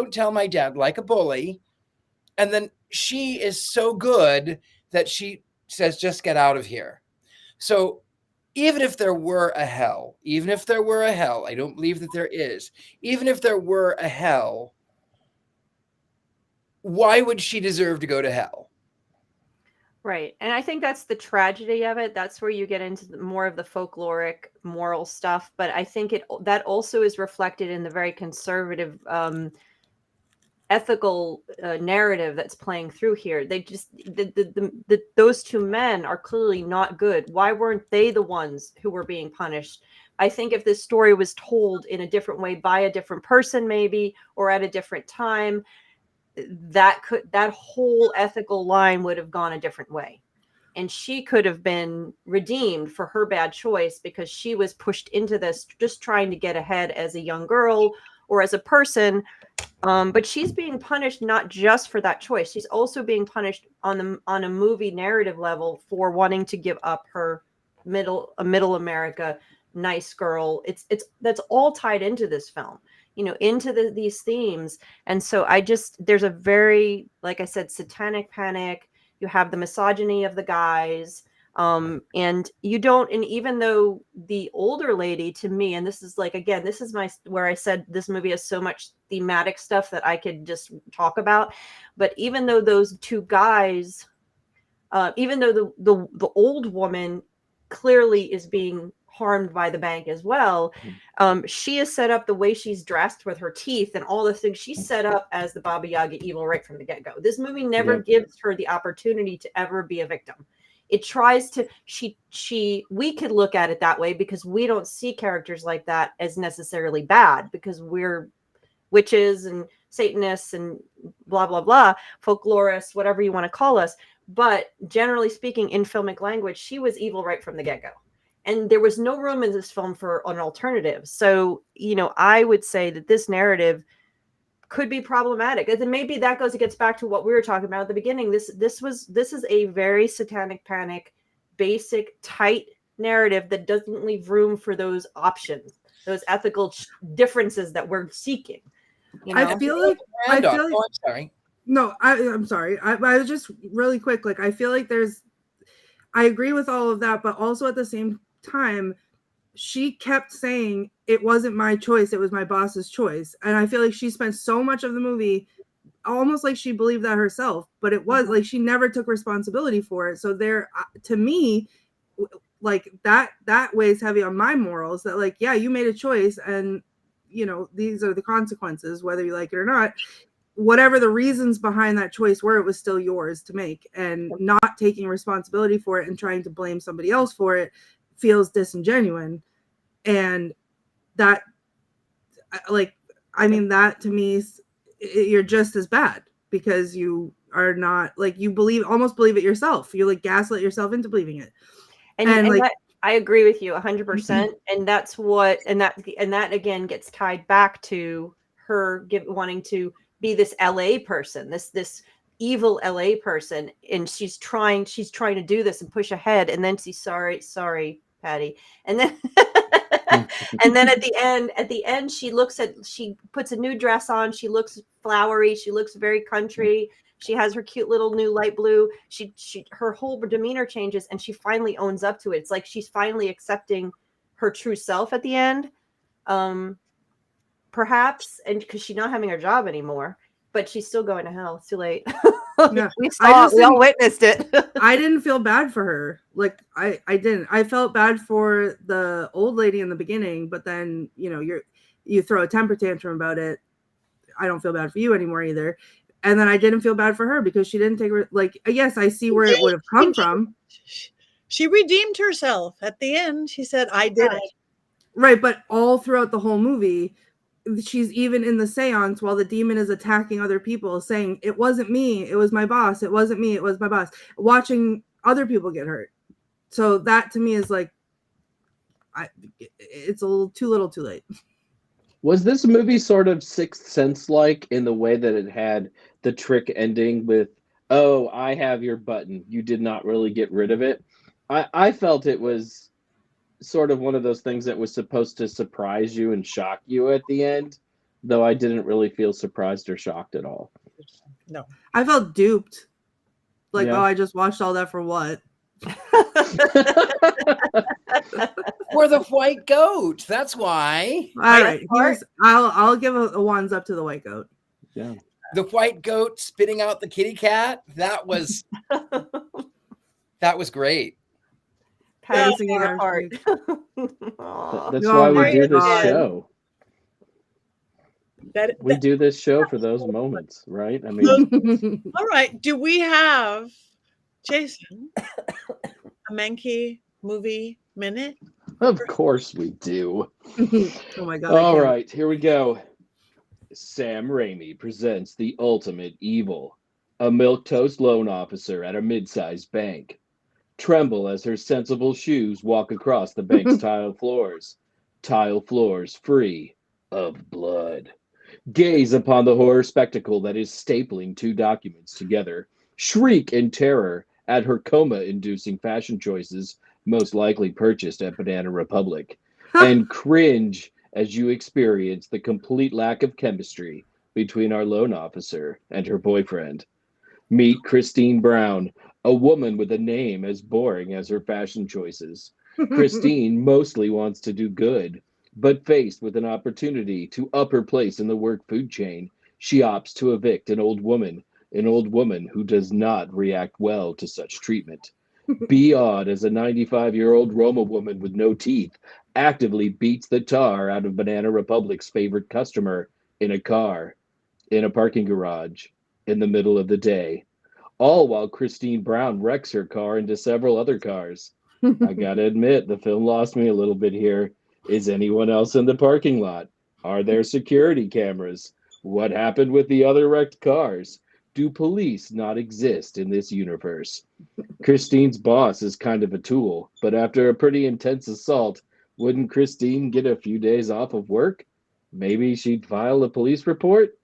like a bully. And then she is so good that she says, just get out of here. So even if there were a hell, I don't believe that there is, even if there were a hell, why would she deserve to go to hell? Right. And I think that's the tragedy of it. That's where you get into more of the folkloric moral stuff. But I think that also is reflected in the very conservative ethical narrative that's playing through here. They just, those two men are clearly not good. Why weren't they the ones who were being punished? I think if this story was told in a different way by a different person, maybe, or at a different time, that whole ethical line would have gone a different way, and she could have been redeemed for her bad choice because she was pushed into this just trying to get ahead as a young girl or as a person. But she's being punished not just for that choice. She's also being punished on a movie narrative level for wanting to give up her middle America nice girl. That's all tied into this film, into these themes. And so there's a very, like I said, satanic panic. You have the misogyny of the guys. And even though the older lady, to me, and this is like, again, this is where I said this movie has so much thematic stuff that I could just talk about. But even though those two guys, even though the old woman clearly is being harmed by the bank as well, she is set up the way she's dressed with her teeth and all the things. She's set up as the Baba Yaga evil right from the get-go. This movie never gives her the opportunity to ever be a victim. It tries to, we could look at it that way because we don't see characters like that as necessarily bad because we're witches and Satanists and blah, blah, blah, folklorists, whatever you want to call us. But generally speaking, in filmic language, she was evil right from the get-go. And there was no room in this film for an alternative. So, I would say that this narrative could be problematic. And then maybe that gets back to what we were talking about at the beginning. This is a very satanic panic, basic, tight narrative that doesn't leave room for those options, those ethical differences that we're seeking. I feel like I'm sorry. No, I'm sorry. I was just really quick. Like, I feel like I agree with all of that, but also at the same time, she kept saying it wasn't my choice, it was my boss's choice. And I feel like she spent so much of the movie almost like she believed that herself, but it was like she never took responsibility for it. So there, to me, like that weighs heavy on my morals, that like, yeah, you made a choice and these are the consequences, whether you like it or not. Whatever the reasons behind that choice were, it was still yours to make, and not taking responsibility for it and trying to blame somebody else for it feels disingenuous. And that, like, I mean, that to me, you're just as bad because you are not like you almost believe it yourself. You like gaslight yourself into believing it. And like that, I agree with you 100%. And that's what, and that again gets tied back to her wanting to be this LA person, this evil LA person. And she's trying to do this and push ahead. And then she's sorry, Patti. And then, and then at the end, she puts a new dress on. She looks flowery. She looks very country. She has her cute little new light blue. Her whole demeanor changes, and she finally owns up to it. It's like she's finally accepting her true self at the end, perhaps, and because she's not having her job anymore, but she's still going to hell. It's too late. Yeah. We all witnessed it. I didn't feel bad for her. Like I didn't. I felt bad for the old lady in the beginning, but then you throw a temper tantrum about it. I don't feel bad for you anymore either. And then I didn't feel bad for her because she didn't take her. Like, yes, I see where it would have come from. She redeemed herself at the end. She said, "I did it." Right, but all throughout the whole movie, she's even in the seance while the demon is attacking other people, saying, "It wasn't me. It was my boss. It wasn't me. It was my boss." Watching other people get hurt. So that to me is like, it's a little too late. Was this movie sort of Sixth Sense-like in the way that it had the trick ending with, "Oh, I have your button. You did not really get rid of it"? I felt it was sort of one of those things that was supposed to surprise you and shock you at the end, though I didn't really feel surprised or shocked at all. No. I felt duped. Like, Yeah. oh, I just watched all that for what? For the white goat. That's why. All right. I'll give a ones up to the white goat. Yeah. The white goat spitting out the kitty cat. That was great. Patty Singing favorite our part. That's Oh why we my do this God. show. We do this show for those moments, right? I mean, All right. Do we have, Jason, a Mankey movie minute? of course we do. Oh my God. All right, here we go. Sam Raimi presents the ultimate evil. A milquetoast loan officer at a mid-sized bank. Tremble as her sensible shoes walk across the bank's tile floors free of blood. Gaze upon the horror spectacle that is stapling two documents together. Shriek in terror at her coma-inducing fashion choices, most likely purchased at Banana Republic. And cringe as you experience the complete lack of chemistry between our loan officer and her boyfriend. Meet Christine Brown, a woman with a name as boring as her fashion choices. Christine mostly wants to do good, but faced with an opportunity to up her place in the work food chain, she opts to evict an old woman who does not react well to such treatment. Be odd as a 95-year-old Roma woman with no teeth actively beats the tar out of Banana Republic's favorite customer in a car, in a parking garage, in the middle of the day. All while Christine Brown wrecks her car into several other cars. I gotta admit, the film lost me a little bit here. Is anyone else in the parking lot? Are there security cameras? What happened with the other wrecked cars? Do police not exist in this universe? Christine's boss is kind of a tool, but after a pretty intense assault, wouldn't Christine get a few days off of work? Maybe she'd file a police report?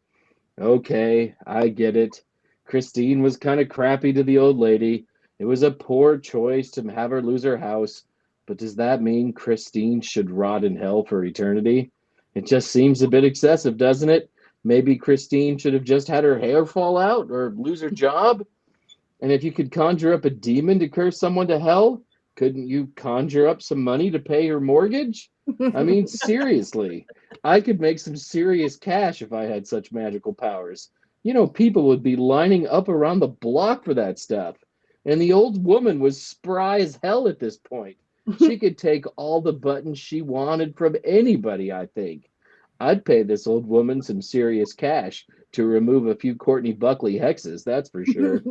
Okay, I get it. Christine was kind of crappy to the old lady. It was a poor choice to have her lose her house, but does that mean Christine should rot in hell for eternity? It just seems a bit excessive, doesn't it? Maybe Christine should have just had her hair fall out or lose her job? And if you could conjure up a demon to curse someone to hell, couldn't you conjure up some money to pay her mortgage? I mean, seriously, I could make some serious cash if I had such magical powers. You know, people would be lining up around the block for that stuff. And the old woman was spry as hell at this point. She could take all the buttons she wanted from anybody, I think. I'd pay this old woman some serious cash to remove a few Courtney Buckley hexes, that's for sure.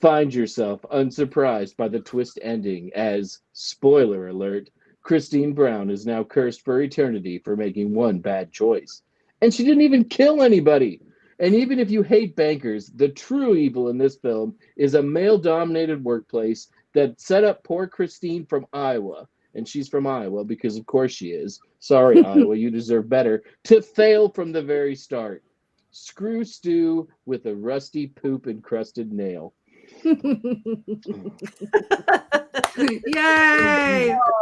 Find yourself unsurprised by the twist ending as, spoiler alert, Christine Brown is now cursed for eternity for making one bad choice. And she didn't even kill anybody. And even if you hate bankers, the true evil in this film is a male-dominated workplace that set up poor Christine from Iowa, and she's from Iowa because of course she is. Sorry, Iowa, you deserve better, to fail from the very start. Screw Stu with a rusty poop-encrusted nail. Yay!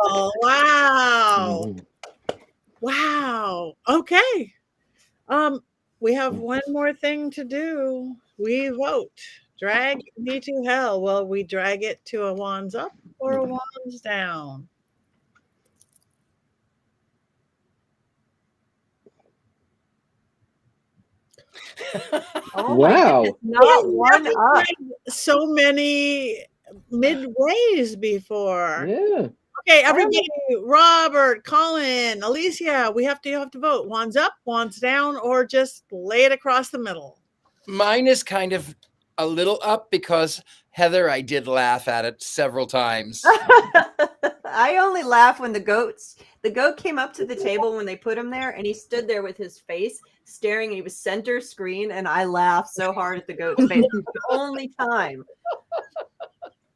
Oh, wow. Wow. Okay. We have one more thing to do. We vote. Drag me to hell. Will we drag it to a wands up or a wands down? Oh Wow. my goodness, not one Never up. tried so many midways before. Yeah. Okay, everybody, Robert, Colin, Alicia, we have to vote. Wands up, wands down, or just lay it across the middle. Mine is kind of a little up because Heather, I did laugh at it several times. I only laugh when the goat came up to the table when they put him there, and he stood there with his face staring, and he was center screen, and I laughed so hard at the goat's face. It was the only time.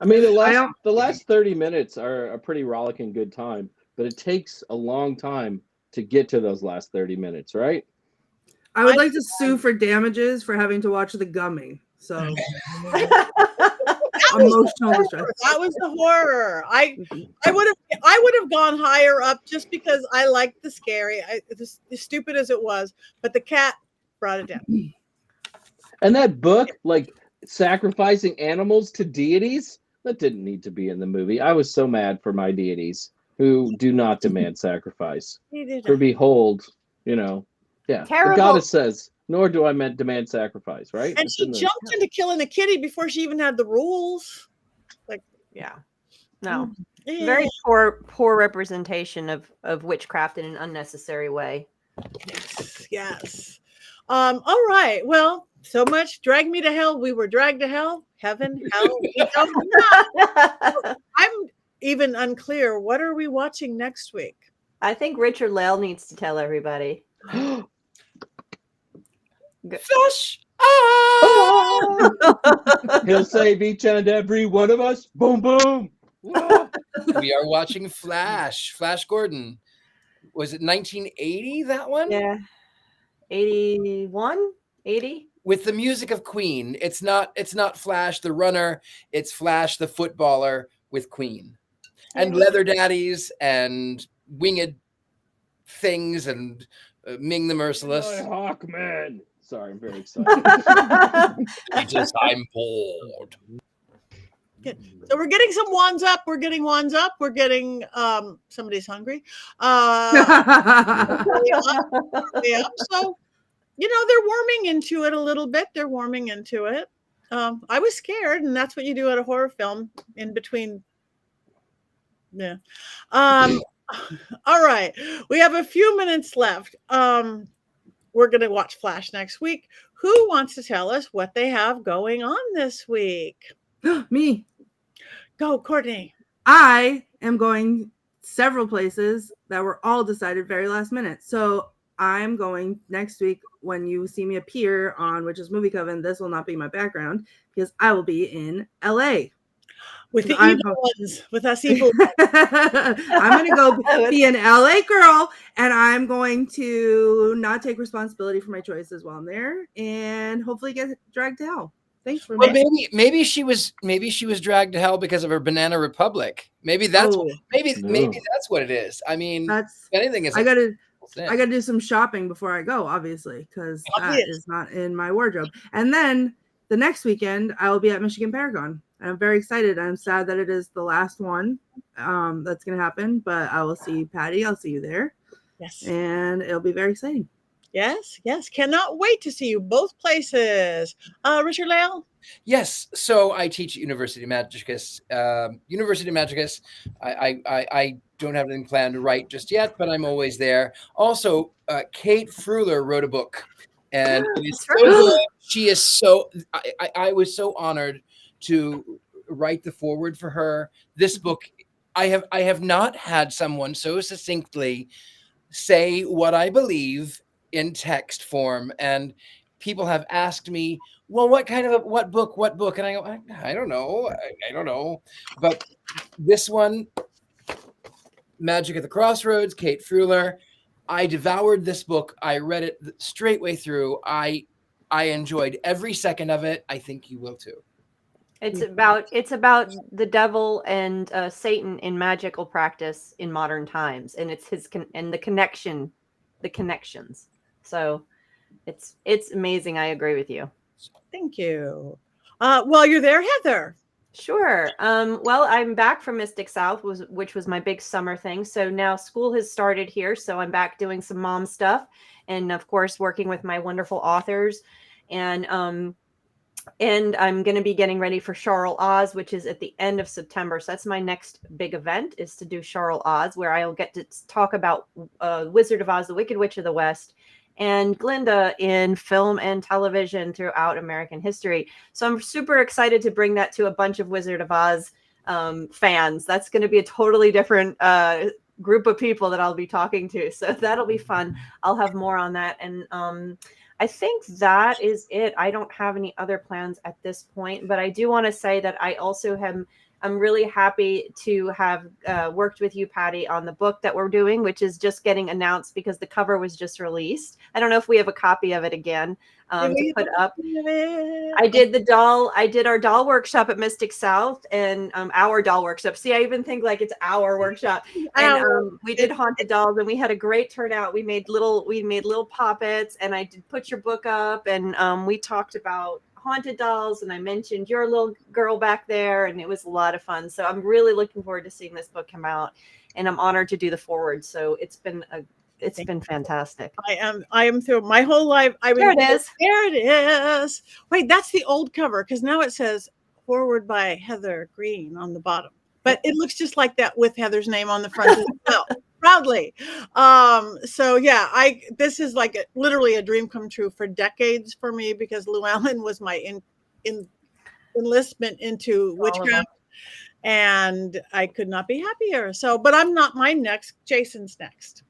I mean, the last 30 minutes are a pretty rollicking good time, but it takes a long time to get to those last 30 minutes, right? I would like to sue for damages for having to watch The Gummy. So emotional distress. That was the horror. I would have gone higher up just because I liked the scary, as stupid as it was, but the cat brought it down. And that book, like sacrificing animals to deities, that didn't need to be in the movie. I was so mad for my deities who do not demand sacrifice. For behold, yeah, Terrible. the goddess says, nor do I demand sacrifice, right? And she jumped into killing a kitty before she even had the rules. Yeah. No. Yeah. Very poor representation of witchcraft in an unnecessary way. Yes. All right. Well, so much. Drag me to hell. We were dragged to hell. Heaven, hell. We don't know. I'm even unclear. What are we watching next week? I think Richard-Lael needs to tell everybody. Flush! He'll save each and every one of us. Boom, boom. We are watching Flash Gordon. Was it 1980, that one? Yeah. 81? 80? With the music of Queen. It's not Flash the runner, it's Flash the footballer with Queen. And leather daddies and winged things and Ming the Merciless. Hawkman. Sorry, I'm very excited. I'm bored. So we're getting some wands up. We're getting wands up. We're getting somebody's hungry. So, they're warming into it a little bit. They're warming into it. I was scared, and that's what you do at a horror film in between. Yeah. All right. We have a few minutes left. We're going to watch Flash next week. Who wants to tell us what they have going on this week? Me. Go, Courtney. I am going several places that were all decided very last minute. So I'm going next week when you see me appear on Witches Movie Coven. This will not be my background because I will be in LA. With the evil ones, with us evil ones. I'm going to go be an LA girl, and I'm going to not take responsibility for my choices while I'm there, and hopefully get dragged to hell. Thanks for maybe she was dragged to hell because of her Banana Republic. Maybe that's maybe that's what it is. I mean, that's anything is. I gotta do some shopping before I go, obviously, because that is not in my wardrobe. And then the next weekend I will be at Michigan Paragon. I'm very excited. I'm sad that it is the last one that's going to happen, but I will see Patti. I'll see you there. Yes. And it'll be very exciting. Yes. Cannot wait to see you both places. Richard-Lael? Yes. So I teach at University of Magicus. I don't have anything planned to write just yet, but I'm always there. Also, Kate Fruhler wrote a book. And it's so good. She is so, I was so honored to write the foreword for her. This book, I have not had someone so succinctly say what I believe in text form, and people have asked me, well, what book? And I go, I don't know. I don't know. But this one, Magic at the Crossroads, Kate Fruehler, I devoured this book. I read it straight way through. I enjoyed every second of it. I think you will too. It's about the devil and Satan in magical practice in modern times, and it's and the connections. So it's amazing. I agree with you. Thank you. While you're there, Heather. Sure. Well, I'm back from Mystic South, which was my big summer thing. So now school has started here, so I'm back doing some mom stuff, and of course working with my wonderful authors, and I'm going to be getting ready for Charles Oz, which is at the end of September. So that's my next big event, is to do Charles Oz, where I'll get to talk about Wizard of Oz, the Wicked Witch of the West, and Glinda in film and television throughout American history. So I'm super excited to bring that to a bunch of Wizard of Oz fans. That's going to be a totally different group of people that I'll be talking to. So that'll be fun. I'll have more on that. And I think that is it. I don't have any other plans at this point, but I do want to say that I also I'm really happy to have worked with you, Patti, on the book that we're doing, which is just getting announced because the cover was just released. I don't know if we have a copy of it again to put up. I did our doll workshop at Mystic South, and our doll workshop. See, I even think like it's our workshop. And we did haunted dolls, and we had a great turnout. We made little puppets, and I did put your book up, and we talked about haunted dolls, and I mentioned your little girl back there, and it was a lot of fun. So I'm really looking forward to seeing this book come out, and I'm honored to do the foreword. So it's been fantastic. I am through my whole life. There it is. Wait, that's the old cover, because now it says foreword by Heather Greene on the bottom, but it looks just like that with Heather's name on the front as well. Proudly. So yeah, this is like literally a dream come true for decades for me, because Llewellyn was my enlistment into witchcraft, and I could not be happier. So, but I'm not mine next. Jason's next.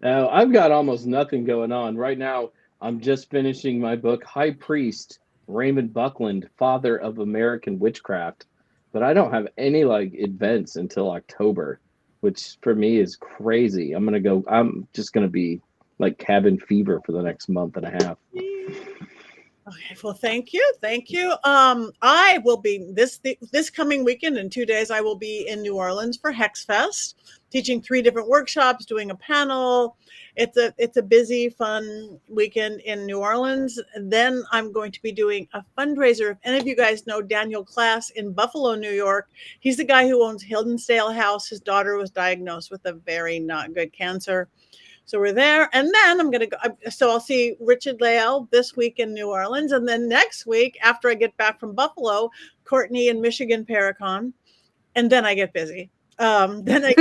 Now, I've got almost nothing going on right now. I'm just finishing my book, High Priest Raymond Buckland, Father of American Witchcraft, but I don't have any events until October, which for me is crazy. I'm just going to be like cabin fever for the next month and a half. Okay, well, thank you. I will be this coming weekend in 2 days. I will be in New Orleans for Hex Fest, teaching 3 different workshops, doing a panel. It's a busy, fun weekend in New Orleans. Then I'm going to be doing a fundraiser. If any of you guys know Daniel Class in Buffalo, New York, he's the guy who owns Hildensdale House. His daughter was diagnosed with a very not good cancer. So we're there. And then I'm going to go. So I'll see Richard-Lael this week in New Orleans. And then next week, after I get back from Buffalo, Courtney in Michigan Paracon. And then I get busy. Then I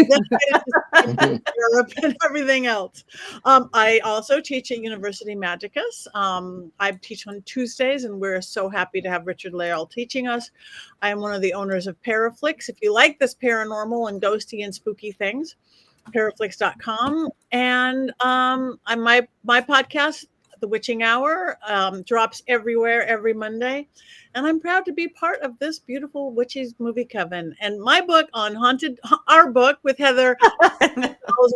Europe and everything else. I also teach at University Magicus. I teach on Tuesdays, and we're so happy to have Richard-Lael teaching us. I am one of the owners of Paraflix. If you like this paranormal and ghosty and spooky things, paraflix.com. And my podcast, The Witching Hour, drops everywhere every Monday. And I'm proud to be part of this beautiful Witches Movie Coven. And my book on our book with Heather,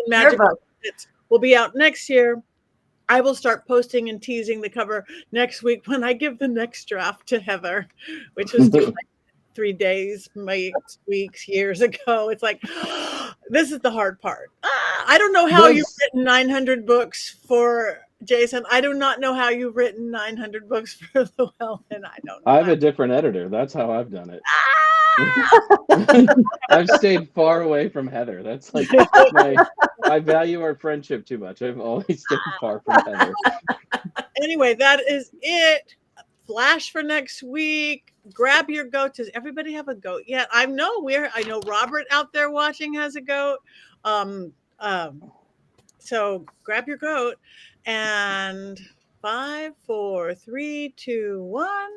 Magic will be out next year. I will start posting and teasing the cover next week when I give the next draft to Heather, which was 3 days, weeks, years ago. It's like, this is the hard part. I don't know how you've written 900 books for Jason. I do not know how you've written 900 books for Llewellyn. I don't know. I have a different editor. That's how I've done it. I've stayed far away from Heather. That's like I value our friendship too much. I've always stayed far from Heather. Anyway, that is it. Flash for next week. Grab your goat. Does everybody have a goat yet? I know Robert out there watching has a goat. So grab your goat. And 5, 4, 3, 2, 1.